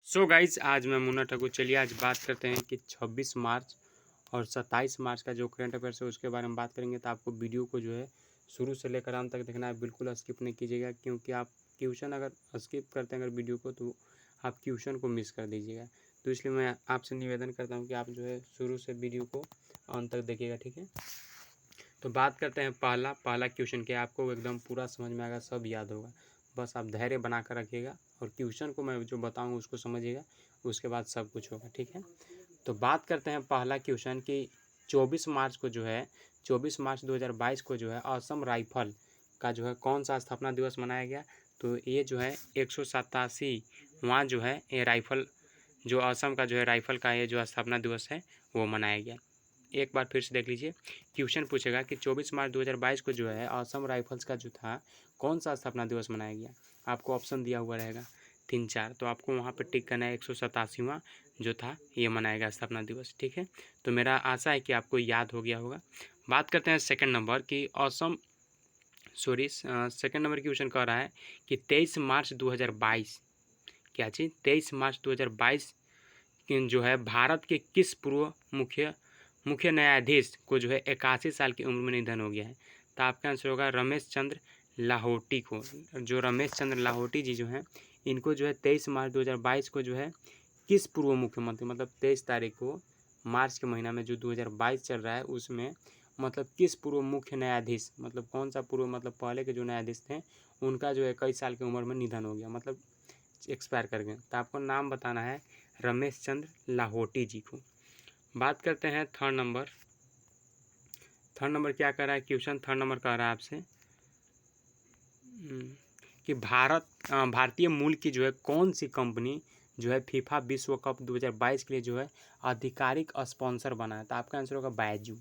So guys आज मैं मुन्ना ठाकुर। चलिए आज बात करते हैं कि 26 मार्च और 27 मार्च का जो करंट अफेयर्स है उसके बारे में बात करेंगे। तो आपको वीडियो को जो है शुरू से लेकर अंत तक देखना है, बिल्कुल स्किप नहीं कीजिएगा, क्योंकि आप क्वेश्चन अगर स्किप करते हैं अगर वीडियो को तो आप क्वेश्चन को मिस कर दीजिएगा। तो इसलिए मैं आपसे निवेदन करता हूँ कि आप जो है शुरू से वीडियो को अंत तक देखिएगा, ठीक है। तो बात करते हैं पहला क्वेश्चन क्या, आपको एकदम पूरा समझ में आएगा, सब याद होगा, बस आप धैर्य बना कर रखिएगा और क्वेश्चन को मैं जो बताऊंगा उसको समझिएगा, उसके बाद सब कुछ होगा, ठीक है। तो बात करते हैं पहला क्वेश्चन कि 24 मार्च को जो है 24 मार्च 2022 को जो है असम राइफल का जो है कौन सा स्थापना दिवस मनाया गया। तो ये जो है 187वां जो है ये राइफल जो असम का जो है राइफल का ये जो स्थापना दिवस है वो मनाया गया। एक बार फिर से देख लीजिए, क्वेश्चन पूछेगा कि 24 मार्च 2022 को जो है असम राइफल्स का जो था कौन सा स्थापना दिवस मनाया गया। आपको ऑप्शन दिया हुआ रहेगा 3-4, तो आपको वहाँ पर टिक करना है 187वां जो था ये मनाया गया स्थापना दिवस, ठीक है। तो मेरा आशा है कि आपको याद हो गया होगा। बात करते हैं सेकंड नंबर की सेकंड नंबर क्वेश्चन कह रहा है कि 23 मार्च 2022 क्या चीज़ 23 मार्च 2022 जो है भारत के किस पूर्व मुख्य न्यायाधीश को जो है 81 साल की उम्र में निधन हो गया है। तो आपका आंसर होगा रमेश चंद्र लाहौटी को। जो रमेश चंद्र लाहौटी जी जो हैं इनको जो है 23 मार्च 2022 को जो है किस पूर्व मुख्यमंत्री, मतलब 23 तारीख को मार्च के महीना में जो 2022 चल रहा है उसमें मतलब किस पूर्व मुख्य न्यायाधीश, मतलब कौन सा पूर्व, मतलब पहले के जो न्यायाधीश थे उनका जो 21 साल की उम्र में निधन हो गया, मतलब एक्सपायर कर गए। तो आपको नाम बताना है रमेश चंद्र लाहौटी जी को। बात करते हैं थर्ड नंबर क्या कर रहा है क्वेश्चन, थर्ड नंबर कह रहा है आपसे कि भारतीय मूल की जो है कौन सी कंपनी जो है फीफा विश्व कप 2022 के लिए जो है आधिकारिक स्पॉन्सर बना है। तो आपका आंसर होगा बायजू।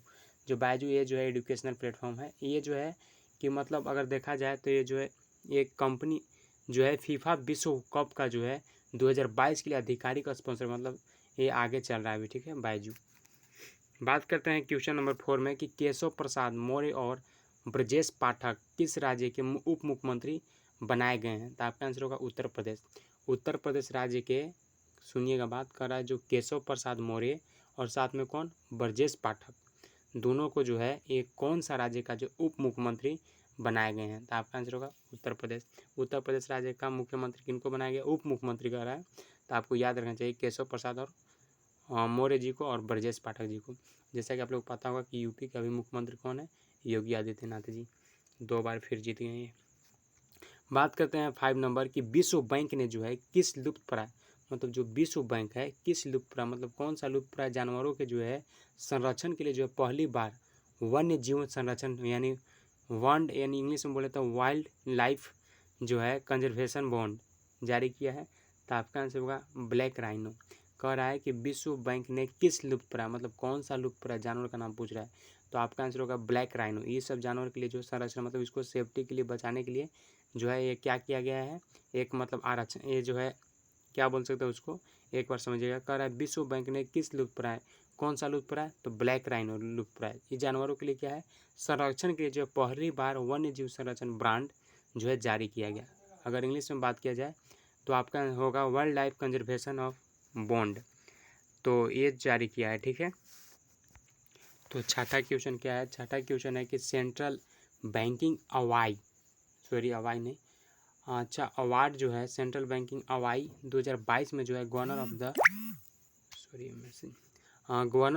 जो बायजू ये जो है एजुकेशनल प्लेटफॉर्म है, ये जो है कि मतलब अगर देखा जाए तो ये जो है ये कंपनी जो है फीफा विश्व कप का जो है 2022 के लिए आधिकारिक स्पॉन्सर, मतलब ये आगे चल रहा है अभी, ठीक है, बायजू। बात करते हैं क्वेश्चन नंबर 4 में कि केशव प्रसाद मौर्य और ब्रजेश पाठक किस राज्य के उप मुख्यमंत्री बनाए गए हैं। तो आपका आंसर होगा उत्तर प्रदेश। उत्तर प्रदेश राज्य के, सुनिएगा बात कर रहा है, जो केशव प्रसाद मौर्य और साथ में कौन ब्रजेश पाठक, दोनों को जो है एक कौन सा राज्य का जो उप मुख्यमंत्री बनाए गए हैं। तो आपका आंसर होगा उत्तर प्रदेश। उत्तर प्रदेश राज्य का मुख्यमंत्री किनको बनाया गया, उप मुख्यमंत्री कह रहा है। तो आपको याद रखना चाहिए केशव प्रसाद और मौर्य जी को और ब्रजेश पाठक जी को। जैसा कि आप लोग पता होगा कि यूपी के अभी मुख्यमंत्री कौन है, योगी आदित्यनाथ जी, 2 बार फिर जीत गए हैं। बात करते हैं 5 नंबर की विश्व बैंक ने जो है किस लुप्तप्राय, मतलब जो विश्व बैंक है किस लुप्तप्राय, मतलब कौन सा लुप्तप्राय जानवरों के जो है संरक्षण के लिए जो है पहली बार वन्य जीव संरक्षण यानी वर्ल्ड यानी इंग्लिश में बोले तो वाइल्ड लाइफ जो है कंजर्वेशन बॉन्ड जारी किया है। तो आपका आंसर होगा ब्लैक राइनो। कह रहा है कि विश्व बैंक ने किस लुप्तप्राय, मतलब कौन सा लुप्तप्राय जानवर का नाम पूछ रहा है। तो आपका आंसर होगा ब्लैक राइनो। ये सब जानवर के लिए जो संरक्षण, मतलब इसको सेफ्टी के लिए बचाने के लिए जो है ये क्या किया गया है, एक मतलब आरक्षण, ये जो है क्या बोल सकते हैं उसको, एक बार समझिएगा। कह रहा है विश्व बैंक ने किस लुप्तप्राय, कौन सा लुप्तप्राय, तो ब्लैक राइनो लुप्तप्राय, ये जानवरों के लिए क्या है संरक्षण के लिए जो पहली बार वन्य जीव संरक्षण ब्रांड जो है जारी किया गया। अगर इंग्लिश में बात किया जाए तो आपका होगा world life conservation of bond, तो ये जारी किया है, ठीक है। तो छठा क्वेश्चन क्या है, छठा क्वेश्चन है कि सेंट्रल बैंकिंग अवार्ड नहीं, अच्छा अवार्ड जो है सेंट्रल बैंकिंग अवार्ड 2022 में जो है गवर्नर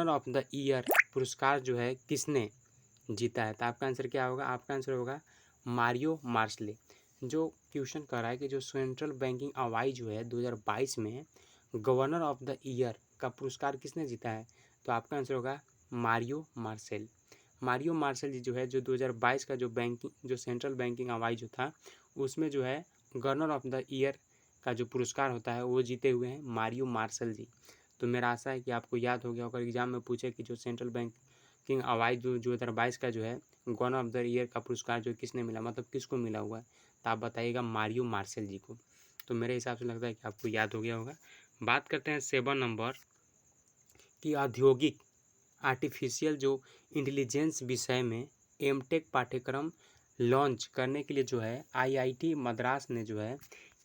ऑफ द ईयर पुरस्कार जो है किसने जीता है। तो आपका आंसर क्या होगा, आपका आंसर होगा मारियो मार्शले। जो क्वेश्चन कर रहा है कि जो सेंट्रल बैंकिंग अवार्ड जो है 2022 में गवर्नर ऑफ द ईयर का पुरस्कार किसने जीता है। तो आपका आंसर होगा मारियो मार्शल। मारियो मार्शल जी जो है जो 2022 का जो सेंट्रल बैंकिंग अवार्ड जो था उसमें जो है गवर्नर ऑफ द ईयर का जो पुरस्कार होता है वो जीते हुए हैं मारियो मार्शल जी। तो मेरा आशा है कि आपको याद हो गया होगा, एग्जाम में पूछे कि जो सेंट्रल बैंकिंग अवार्ड जो 2022 का जो है गवर्नर ऑफ द ईयर का पुरस्कार जो किसने मिला, मतलब किसको मिला हुआ है, तो आप बताइएगा मारियो मार्शल जी को। तो मेरे हिसाब से लगता है कि आपको याद हो गया होगा। बात करते हैं 7 नंबर की औद्योगिक आर्टिफिशियल जो इंटेलिजेंस विषय में एमटेक पाठ्यक्रम लॉन्च करने के लिए जो है आईआईटी मद्रास ने जो है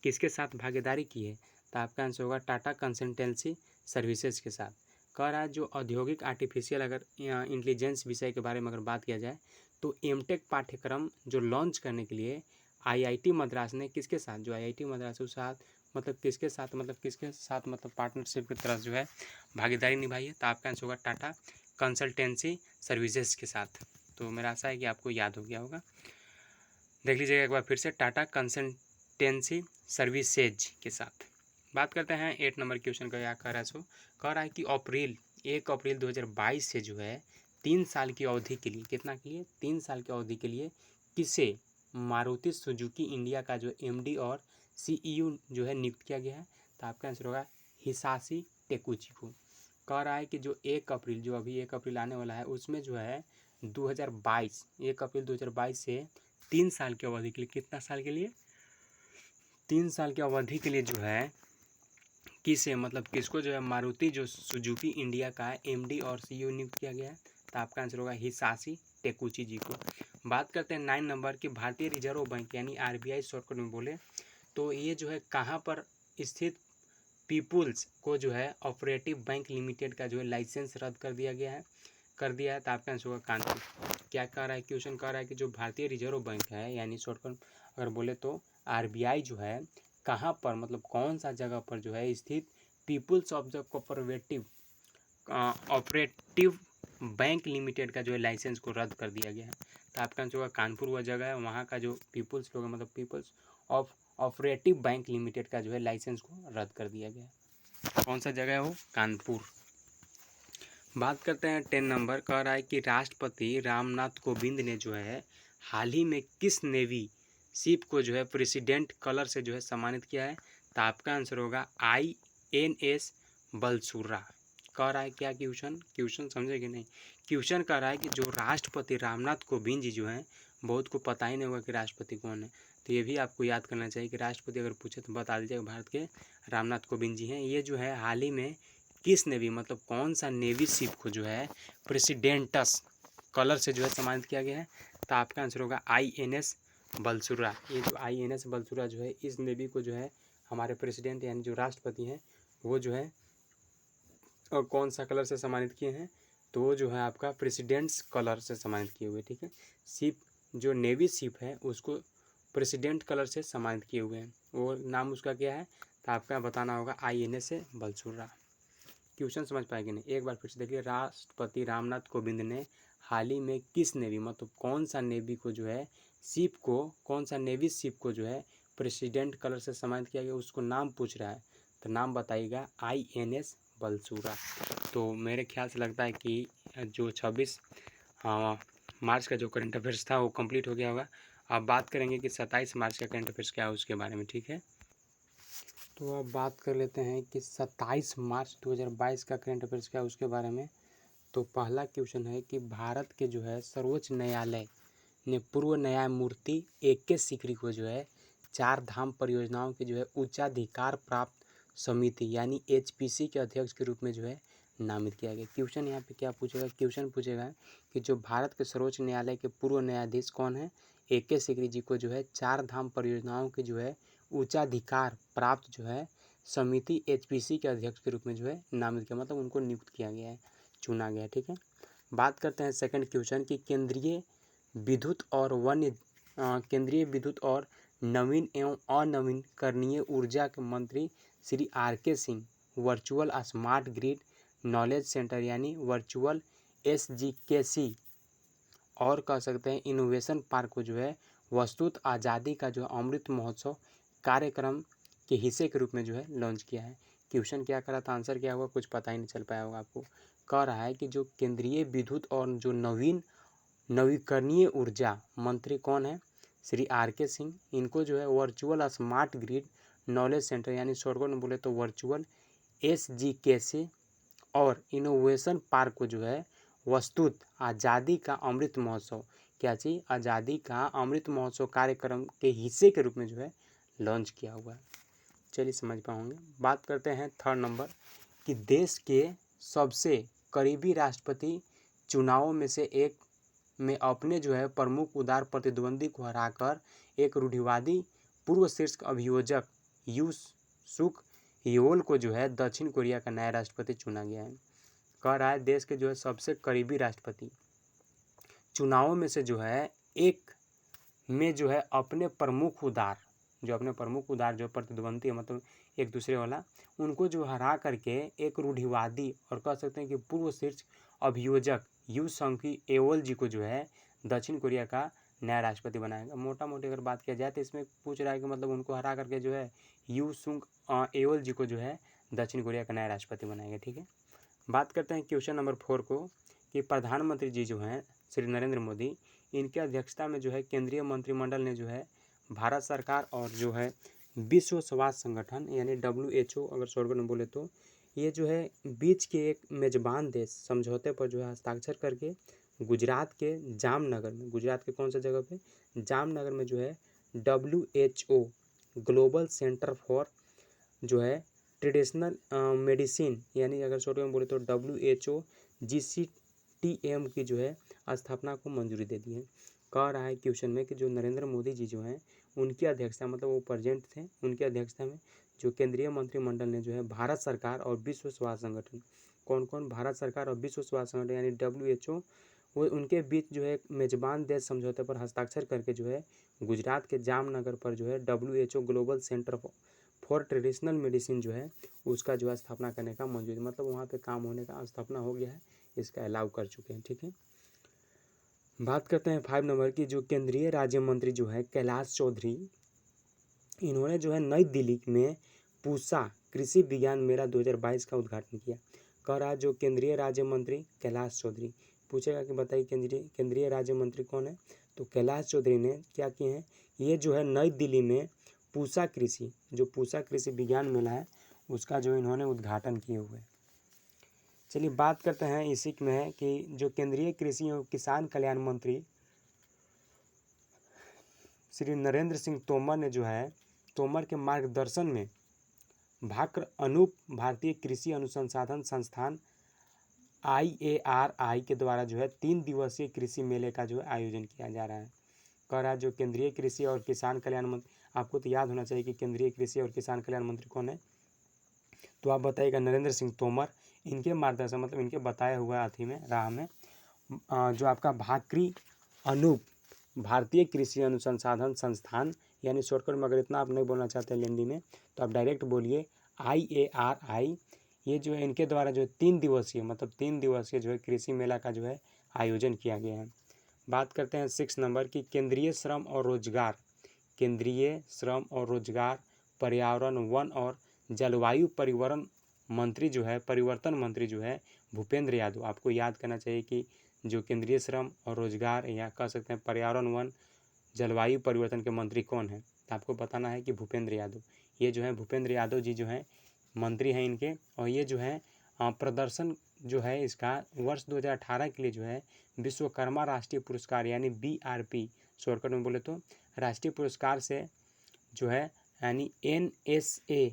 किसके साथ भागीदारी की है। तो आपका आंसर होगा टाटा कंसल्टेंसी सर्विसेज के साथ। कह रहा है जो औद्योगिक आर्टिफिशियल अगर इंटेलिजेंस विषय के बारे में अगर बात किया जाए तो एमटेक पाठ्यक्रम जो लॉन्च करने के लिए आईआईटी मद्रास ने किसके साथ, जो आईआईटी मद्रास के साथ मतलब किसके साथ मतलब पार्टनरशिप की तरफ जो है भागीदारी निभाई है, तो आपका आंसर होगा टाटा कंसल्टेंसी सर्विसेज के साथ। तो मेरा आशा है कि आपको याद हो गया होगा। देख लीजिएगा एक बार फिर से, टाटा कंसल्टेंसी सर्विसेज के साथ। बात करते हैं 8 नंबर क्वेश्चन का। क्या कह रहा है सो, कह रहा है कि 1 अप्रैल 2022 से जो है 3 साल की अवधि के लिए, कितना के लिए, 3 साल की अवधि के लिए किसे मारुति सुजुकी इंडिया का जो एमडी और सीईओ जो है नियुक्त किया गया है, तो आपका आंसर होगा हिसाशी टेकुची को। कह रहा है कि जो 1 अप्रैल, जो अभी 1 अप्रैल आने वाला है, उसमें जो है 2022 1 अप्रैल 2022 से 3 साल की अवधि के लिए, कितना साल के लिए, 3 साल की अवधि के लिए जो है किसे मतलब किसको जो है मारुति जो सुजुकी इंडिया का एमडी और सीईओ नियुक्त किया गया है, तो आपका आंसर होगा हिसाशी टेकुची जी को। बात करते हैं 9 नंबर की, भारतीय रिजर्व बैंक यानी आरबीआई शॉर्टकट में बोले तो ये जो है कहाँ पर स्थित पीपुल्स को जो है ऑपरेटिव बैंक लिमिटेड का जो है लाइसेंस रद्द कर दिया है, तो आपका आंसर होगा कानपुर। क्या कह रहा है क्वेश्चन, कह रहा है कि जो भारतीय रिजर्व बैंक है यानी शॉर्टकट अगर बोले तो आरबीआई जो है कहाँ पर मतलब कौन सा जगह पर जो है स्थित people's of the cooperative operative bank limited का जो है लाइसेंस को रद्द कर दिया गया है, तो आपका आंसर होगा कानपुर वह जगह है, वहाँ का जो पीपुल्स लोग मतलब people's of operative bank limited का जो है लाइसेंस को रद्द कर दिया गया है। कौन सा जगह है वो, कानपुर। बात करते हैं 10 नंबर, कह रहा है कि राष्ट्रपति रामनाथ कोविंद ने जो है हाल ही में किस नेवी शिप को जो है प्रेसिडेंट कलर से जो है सम्मानित किया है, तो आपका आंसर होगा INS बलसूरा। कह रहा है क्या क्वेश्चन समझे कि नहीं, क्वेश्चन कह रहा है कि जो राष्ट्रपति रामनाथ कोविंद जी जो हैं, बहुत को पता ही नहीं होगा कि राष्ट्रपति कौन है, तो ये भी आपको याद करना चाहिए कि राष्ट्रपति अगर पूछे तो बता दीजिएगा भारत के रामनाथ कोविंद जी हैं। ये जो है हाल ही में किस नेवी मतलब कौन सा नेवी शिप को जो है प्रेसिडेंटस कलर से जो है सम्मानित किया गया है, तो आपका आंसर होगा INS बलसूरा। ये जो INS बलसूरा जो है इस नेवी को जो है हमारे प्रेसिडेंट यानी जो राष्ट्रपति हैं वो जो है और कौन सा कलर से सम्मानित किए हैं, तो वो जो है आपका प्रेसिडेंट्स कलर से सम्मानित किए हुए, ठीक है। शिप जो नेवी शिप है उसको प्रेसिडेंट कलर से सम्मानित किए हुए हैं, वो नाम उसका क्या है, तो आपका बताना होगा INS बलसूरा। क्वेश्चन समझ पाएंगे नहीं, एक बार फिर से देखिए, राष्ट्रपति रामनाथ कोविंद ने हाल ही में किस नेवी मतलब कौन सा नेवी को जो है शिप को, कौन सा नेवी शिप को जो है प्रेसिडेंट कलर से सम्मानित किया गया, उसको नाम पूछ रहा है, तो नाम बताइएगा INS बलसूरा। तो मेरे ख्याल से लगता है कि जो 26 मार्च का जो करंट अफेयर्स था वो कंप्लीट हो गया होगा। अब बात करेंगे कि 27 मार्च का करंट अफेयर्स क्या है उसके बारे में, ठीक है। तो अब बात कर लेते हैं कि 27 मार्च 2022 का करंट अफेयर्स क्या है उसके बारे में। तो पहला क्वेश्चन है कि भारत के जो है सर्वोच्च न्यायालय ने पूर्व न्यायमूर्ति AK सीकरी को जो है 4 धाम परियोजनाओं के जो है उच्चाधिकार प्राप्त समिति यानी HPC के अध्यक्ष के रूप में जो है नामित किया गया। क्वेश्चन यहाँ पे क्या पूछेगा, क्वेश्चन पूछेगा कि जो भारत के सर्वोच्च न्यायालय के पूर्व न्यायाधीश कौन है, AK सीकरी जी को जो है 4 धाम परियोजनाओं के जो है उच्चाधिकार प्राप्त जो है समिति HPC के अध्यक्ष के रूप में जो है नामित किया, मतलब उनको नियुक्त किया गया है, चुना गया, ठीक है। बात करते हैं सेकंड क्वेश्चन की केंद्रीय विद्युत और नवीन एवं अनवीनकरणीय ऊर्जा के मंत्री Shri RK Singh virtual smart grid knowledge centre यानी वर्चुअल SGKC और कह सकते हैं इनोवेशन पार्क को जो है वस्तुत आज़ादी का जो अमृत महोत्सव कार्यक्रम के हिस्से के रूप में जो है लॉन्च किया है। क्वेश्चन क्या करा था, आंसर क्या होगा, कुछ पता ही नहीं चल पाया होगा आपको। कह रहा है कि जो केंद्रीय विद्युत और जो नवीकरणीय ऊर्जा मंत्री कौन है, श्री RK सिंह, इनको जो है virtual smart grid knowledge centre यानी शॉर्टकट में बोले तो वर्चुअल SGKC और इनोवेशन पार्क को जो है वस्तुत आज़ादी का अमृत महोत्सव, क्या चीज़, आज़ादी का अमृत महोत्सव कार्यक्रम के हिस्से के रूप में जो है लॉन्च किया हुआ है। चलिए समझ पाओगे। बात करते हैं थर्ड नंबर कि देश के सबसे करीबी राष्ट्रपति चुनावों में से एक में अपने जो है प्रमुख उदार प्रतिद्वंदी को हराकर एक रूढ़िवादी पूर्व शीर्ष अभियोजक योल को जो है दक्षिण कोरिया का नया राष्ट्रपति चुना गया है। कह रहा है देश के जो है सबसे करीबी राष्ट्रपति चुनावों में से जो है एक में जो है अपने प्रमुख उदार जो प्रतिद्वंदी है, मतलब एक दूसरे वाला, उनको जो हरा करके एक रूढ़िवादी और कह सकते हैं कि पूर्व शीर्ष अभियोजक यू संग एओल जी को जो है दक्षिण कोरिया का नया राष्ट्रपति बनाएगा। मोटा मोटी अगर बात किया जाए तो इसमें पूछ रहा है कि मतलब उनको हरा करके जो है यू सुंग एओल जी को जो है दक्षिण कोरिया का नया राष्ट्रपति बनाएगा। ठीक है, बात करते हैं क्वेश्चन नंबर 4 को कि प्रधानमंत्री जी जो हैं श्री नरेंद्र मोदी, इनके अध्यक्षता में जो है केंद्रीय मंत्रिमंडल ने जो है भारत सरकार और जो है विश्व स्वास्थ्य संगठन यानी WHO अगर शॉर्टकट में बोले तो ये जो है बीच के एक मेजबान देश समझौते पर जो है हस्ताक्षर करके गुजरात के जामनगर में, गुजरात के कौन सा जगह पे, जामनगर में जो है WHO ग्लोबल सेंटर फॉर जो है ट्रेडिशनल मेडिसिन यानी अगर शॉर्ट में बोले तो WHO GCTM की जो है स्थापना को मंजूरी दे दी है। कह रहा है क्वेश्चन में कि जो नरेंद्र मोदी जी जो हैं उनकी अध्यक्षता, मतलब वो प्रेजेंट थे, उनकी अध्यक्षता में जो केंद्रीय मंत्रिमंडल ने जो है भारत सरकार और विश्व स्वास्थ्य संगठन, कौन कौन, भारत सरकार और विश्व स्वास्थ्य संगठन यानी WHO, वो उनके बीच जो है मेजबान देश समझौते पर हस्ताक्षर करके जो है गुजरात के जामनगर पर जो है WHO global centre for traditional medicine जो है उसका जो है स्थापना करने का मंजूरी, मतलब वहाँ पे काम होने का स्थापना हो गया है, इसका अलाउ कर चुके हैं। ठीक है, बात करते हैं 5 नंबर की। जो केंद्रीय राज्य मंत्री जो है कैलाश चौधरी, इन्होंने जो है नई दिल्ली में पूसा कृषि विज्ञान मेला 2022 का उद्घाटन किया। कह रहा जो केंद्रीय राज्य मंत्री कैलाश चौधरी, पूछेगा कि बताइए केंद्रीय राज्य मंत्री कौन है, तो कैलाश चौधरी ने क्या किए हैं, ये जो है नई दिल्ली में पूसा कृषि विज्ञान मेला है उसका जो इन्होंने उद्घाटन किए हुए। चलिए बात करते हैं इसी में है कि जो केंद्रीय कृषि एवं किसान कल्याण मंत्री श्री नरेंद्र सिंह तोमर ने जो है तोमर के मार्गदर्शन में भाक्र अनूप भारतीय कृषि अनुसंधान संस्थान IARI के द्वारा जो है 3 दिवसीय कृषि मेले का जो है आयोजन किया जा रहा है। कह रहा है जो केंद्रीय कृषि और किसान कल्याण मंत्री, आपको तो याद होना चाहिए कि केंद्रीय कृषि और किसान कल्याण मंत्री कौन है, तो आप बताइएगा नरेंद्र सिंह तोमर। इनके मार्गदर्शन, मतलब इनके बताया हुआ अथी में राह में जो आपका भाक्री अनूप भारतीय कृषि अनुसंधान संस्थान यानी शॉर्टकट में अगर इतना आप नहीं बोलना चाहते हैं लेंदी में तो आप डायरेक्ट बोलिए IARI, ये जो है इनके द्वारा जो है 3 दिवसीय जो है कृषि मेला का जो है आयोजन किया गया है। बात करते हैं 6 नंबर की केंद्रीय श्रम और रोजगार पर्यावरण वन और जलवायु परिवर्तन मंत्री जो है भूपेंद्र यादव। आपको याद करना चाहिए कि जो केंद्रीय श्रम और रोजगार या कह सकते हैं पर्यावरण वन जलवायु परिवर्तन के मंत्री कौन है, तो आपको बताना है कि भूपेंद्र यादव। ये जो है भूपेंद्र यादव जी जो हैं मंत्री हैं इनके, और ये जो है प्रदर्शन जो है इसका वर्ष 2018 के लिए जो है विश्वकर्मा राष्ट्रीय पुरस्कार यानी BRP शॉर्टकट में बोले तो राष्ट्रीय पुरस्कार से जो है यानी NSA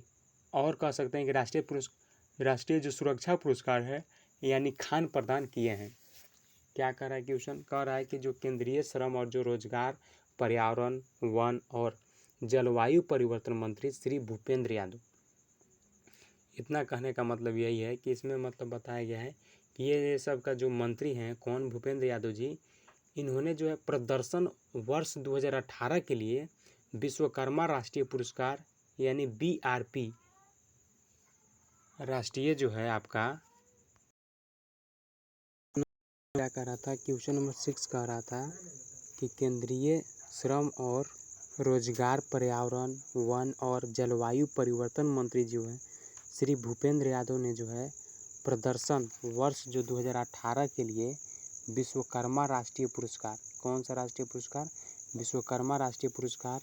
और कह सकते हैं कि राष्ट्रीय जो सुरक्षा पुरस्कार है यानी खान प्रदान किए हैं। क्या कह रहा है क्वेश्चन, कह रहा है कि जो केंद्रीय श्रम और जो रोजगार पर्यावरण वन और जलवायु परिवर्तन मंत्री श्री भूपेंद्र यादव, इतना कहने का मतलब यही है कि इसमें मतलब बताया गया है कि ये सब का जो मंत्री हैं कौन, भूपेंद्र यादव जी, इन्होंने जो है प्रदर्शन वर्ष 2018 के लिए विश्वकर्मा राष्ट्रीय पुरस्कार यानी BRP राष्ट्रीय जो है आपका क्या कह रहा था, क्वेश्चन नंबर 6 कह रहा था कि केंद्रीय श्रम और रोजगार पर्यावरण वन और जलवायु परिवर्तन मंत्री जो है श्री भूपेंद्र यादव ने जो है प्रदर्शन वर्ष जो 2018 के लिए विश्वकर्मा राष्ट्रीय पुरस्कार, कौन सा राष्ट्रीय पुरस्कार, विश्वकर्मा राष्ट्रीय पुरस्कार,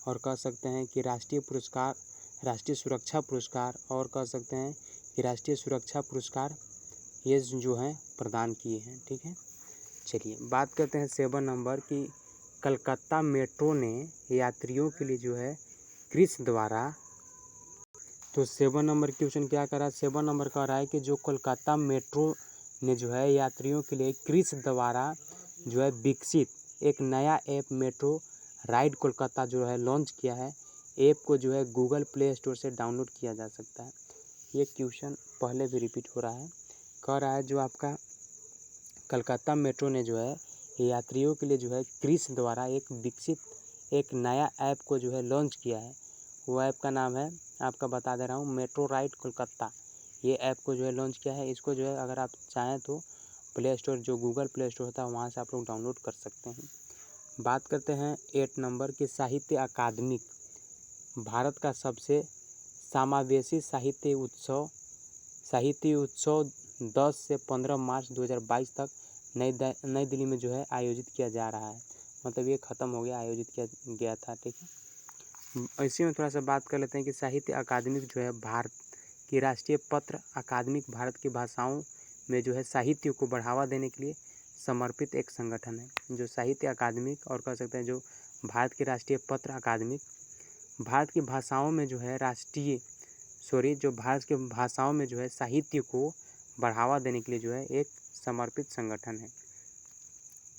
और कह सकते हैं कि राष्ट्रीय सुरक्षा पुरस्कार, और कह सकते हैं कि राष्ट्रीय सुरक्षा पुरस्कार ये जो हैं प्रदान किए हैं। ठीक है, चलिए बात करते हैं 7 नंबर की। कलकत्ता मेट्रो ने यात्रियों के लिए जो है क्रिस द्वारा, तो 7 नंबर क्वेश्चन क्या कर रहा है, 7 नंबर कह रहा है कि जो कोलकाता मेट्रो ने जो है यात्रियों के लिए क्रिस द्वारा जो है विकसित एक नया ऐप मेट्रो राइड कोलकाता जो है लॉन्च किया है। ऐप को जो है गूगल प्ले स्टोर से डाउनलोड किया जा सकता है। ये क्वेश्चन पहले भी रिपीट हो रहा है। कह रहा है जो आपका कलकत्ता मेट्रो ने जो है यात्रियों के लिए जो है क्रिस द्वारा एक विकसित एक नया ऐप को जो है लॉन्च किया है। वो ऐप का नाम है, आपका बता दे रहा हूँ, मेट्रो राइड कोलकाता। ये ऐप को जो है लॉन्च किया है। इसको जो है अगर आप चाहें तो प्ले स्टोर, जो गूगल प्ले स्टोर होता है वहाँ से आप लोग डाउनलोड कर सकते हैं। बात करते हैं 8 नंबर की साहित्य अकादमी। भारत का सबसे समावेशी साहित्य उत्सव 10 से 15 मार्च 2022 तक नई दिल्ली में जो है आयोजित किया जा रहा है। मतलब ये ख़त्म हो गया, आयोजित किया गया था। ठीक है, इसी में थोड़ा सा बात कर लेते हैं कि साहित्य अकादमी जो है भारत की राष्ट्रीय पत्र अकादमी भारत की भाषाओं में जो है साहित्य को बढ़ावा देने के लिए समर्पित एक संगठन है। जो साहित्य अकादमी और कह सकते हैं जो भारत की राष्ट्रीय पत्र अकादमी भारत की भाषाओं में जो है जो भारत के भाषाओं में जो है साहित्य को बढ़ावा देने के लिए जो है एक समर्पित संगठन है।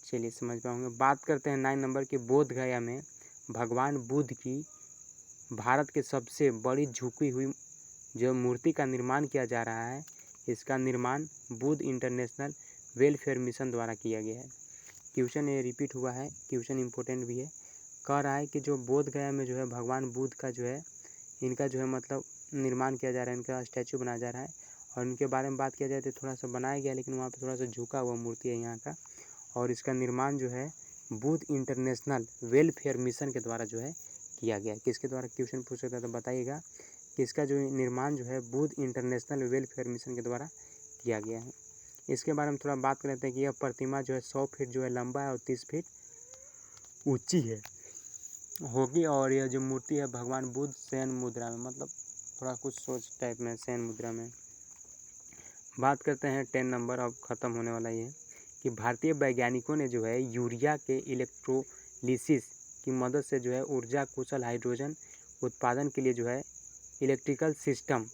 चलिए समझ पाओगे। बात करते हैं 9 नंबर की बोध गया में भगवान बुद्ध की भारत के सबसे बड़ी झुकी हुई जो मूर्ति का निर्माण किया जा रहा है। इसका निर्माण बुद्ध इंटरनेशनल वेलफेयर मिशन द्वारा किया गया है। क्वेश्चन ये रिपीट हुआ है, क्वेश्चन इंपॉर्टेंट भी है। कह रहा है कि जो बोध गया में जो है भगवान बुद्ध का जो है इनका जो है मतलब निर्माण किया जा रहा है, इनका स्टैचू बनाया जा रहा है। और इनके बारे में बात किया जाए तो थोड़ा सा बनाया गया, लेकिन वहाँ पे थोड़ा सा झुका हुआ मूर्ति है यहाँ का। और इसका निर्माण जो है बुद्ध इंटरनेशनल वेलफेयर मिशन के द्वारा जो है किया गया। किसके द्वारा क्वेश्चन पूछ सकता है तो बताइएगा कि इसका जो निर्माण जो है बुद्ध इंटरनेशनल वेलफेयर मिशन के द्वारा किया गया है। इसके बारे में थोड़ा बात कर लेते हैं कि यह प्रतिमा जो है 100 फीट जो है लंबा है और 30 फीट ऊंची है होगी। और यह जो मूर्ति है भगवान बुद्ध शयन मुद्रा में, मतलब थोड़ा कुछ सोच टाइप में शयन मुद्रा में। बात करते हैं 10 नंबर, अब ख़त्म होने वाला ये कि भारतीय वैज्ञानिकों ने जो है यूरिया के इलेक्ट्रोलिसिस की मदद से जो है ऊर्जा कुशल हाइड्रोजन उत्पादन के लिए जो है इलेक्ट्रिकल सिस्टम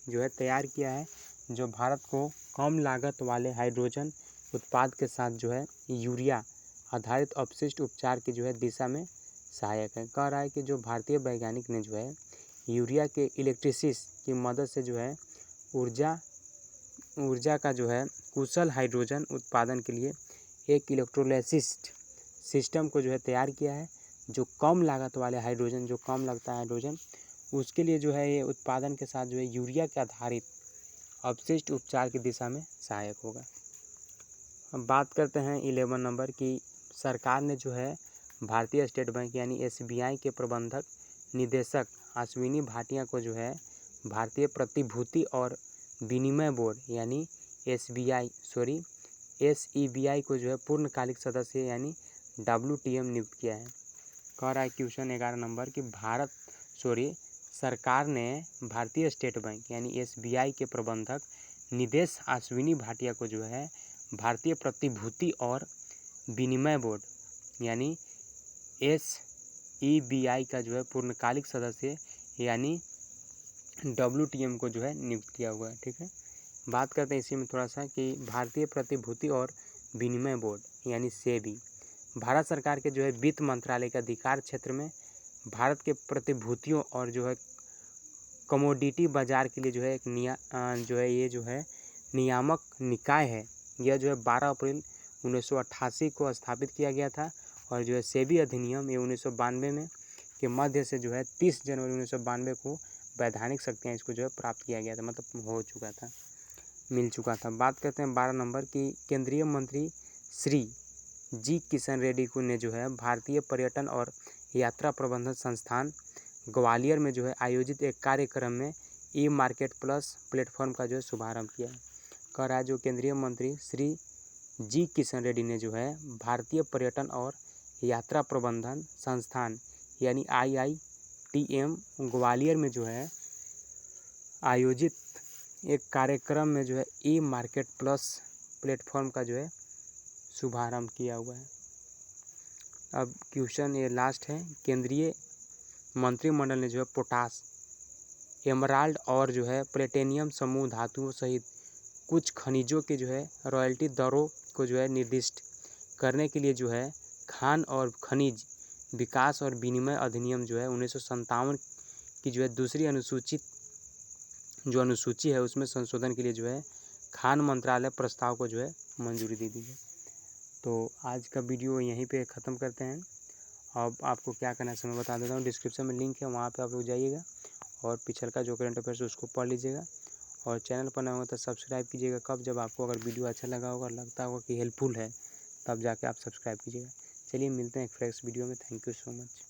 जो है तैयार किया है, जो भारत को कम लागत वाले हाइड्रोजन उत्पाद के साथ जो है यूरिया आधारित अपशिष्ट उपचार की जो है दिशा में सहायक है। कह रहा है कि जो भारतीय वैज्ञानिक ने जो है यूरिया के इलेक्ट्रिसिस की मदद से जो है ऊर्जा का जो है कुशल हाइड्रोजन उत्पादन के लिए एक इलेक्ट्रोलाइसिस सिस्टम को जो है तैयार किया है, जो कम लागत वाले हाइड्रोजन, जो कम लगता है हाइड्रोजन, उसके लिए जो है ये उत्पादन के साथ जो है यूरिया के आधारित अपशिष्ट उपचार की दिशा में सहायक होगा। अब बात करते हैं 11 नंबर की सरकार ने जो है भारतीय स्टेट बैंक यानी SBI के प्रबंधक निदेशक अश्विनी भाटिया को जो है भारतीय प्रतिभूति और विनिमय बोर्ड यानी SEBI को जो है पूर्णकालिक सदस्य यानी WTM नियुक्त किया है। कह रहा है क्वेश्चन 11 नंबर कि सरकार ने भारतीय स्टेट बैंक यानी SBI के प्रबंधक निदेश अश्विनी भाटिया को जो है भारतीय प्रतिभूति और विनिमय बोर्ड यानी SEBI का जो है पूर्णकालिक सदस्य यानी WTM को जो है नियुक्त किया हुआ है। ठीक है, बात करते हैं इसी में थोड़ा सा कि भारतीय प्रतिभूति और विनिमय बोर्ड यानी SEBI भारत सरकार के जो है वित्त मंत्रालय के अधिकार क्षेत्र में भारत के प्रतिभूतियों और जो है कमोडिटी बाजार के लिए जो है एक नियामक निकाय है। यह जो है 12 अप्रैल 1988 को स्थापित किया गया था। और जो है SEBI अधिनियम ये 1992 में के मध्य से जो है 30 जनवरी 1992 को वैधानिक शक्तियाँ इसको जो है प्राप्त किया गया था, मतलब मिल चुका था। बात करते हैं 12 नंबर की केंद्रीय मंत्री श्री जी किशन रेड्डी को ने जो है भारतीय पर्यटन और यात्रा प्रबंधन संस्थान ग्वालियर में जो है आयोजित एक कार्यक्रम में ई-मार्केट प्लस प्लेटफॉर्म का जो है शुभारंभ किया है। कह रहा है जो केंद्रीय मंत्री श्री जी किशन रेड्डी ने जो है भारतीय पर्यटन और यात्रा प्रबंधन संस्थान यानी IITM ग्वालियर में जो है आयोजित एक कार्यक्रम में जो है ई-मार्केट प्लस प्लेटफॉर्म का जो है शुभारंभ किया हुआ है। अब क्वेश्चन ये लास्ट है, केंद्रीय मंत्रिमंडल ने जो है पोटास, एमराल्ड और जो है प्लेटिनियम समूह धातुओं सहित कुछ खनिजों के जो है रॉयल्टी दरों को जो है निर्दिष्ट करने के लिए जो है खान और खनिज विकास और विनिमय अधिनियम जो है 1957 की जो है दूसरी अनुसूची है उसमें संशोधन के लिए जो है खान मंत्रालय प्रस्ताव को जो है मंजूरी दे दी है। तो आज का वीडियो यहीं पे ख़त्म करते हैं। अब आपको क्या करना है मैं बता देता हूँ। डिस्क्रिप्शन में लिंक है, वहाँ पे आप लोग जाइएगा और पिछल का जो करंट अफेयर्स उसको पढ़ लीजिएगा और चैनल पर नया हो तो सब्सक्राइब कीजिएगा। कब जब आपको अगर वीडियो अच्छा लगा होगा और लगता होगा कि हेल्पफुल है तब जाके आप सब्सक्राइब कीजिएगा। चलिए मिलते हैं एक फ्रेश वीडियो में। Thank you so much.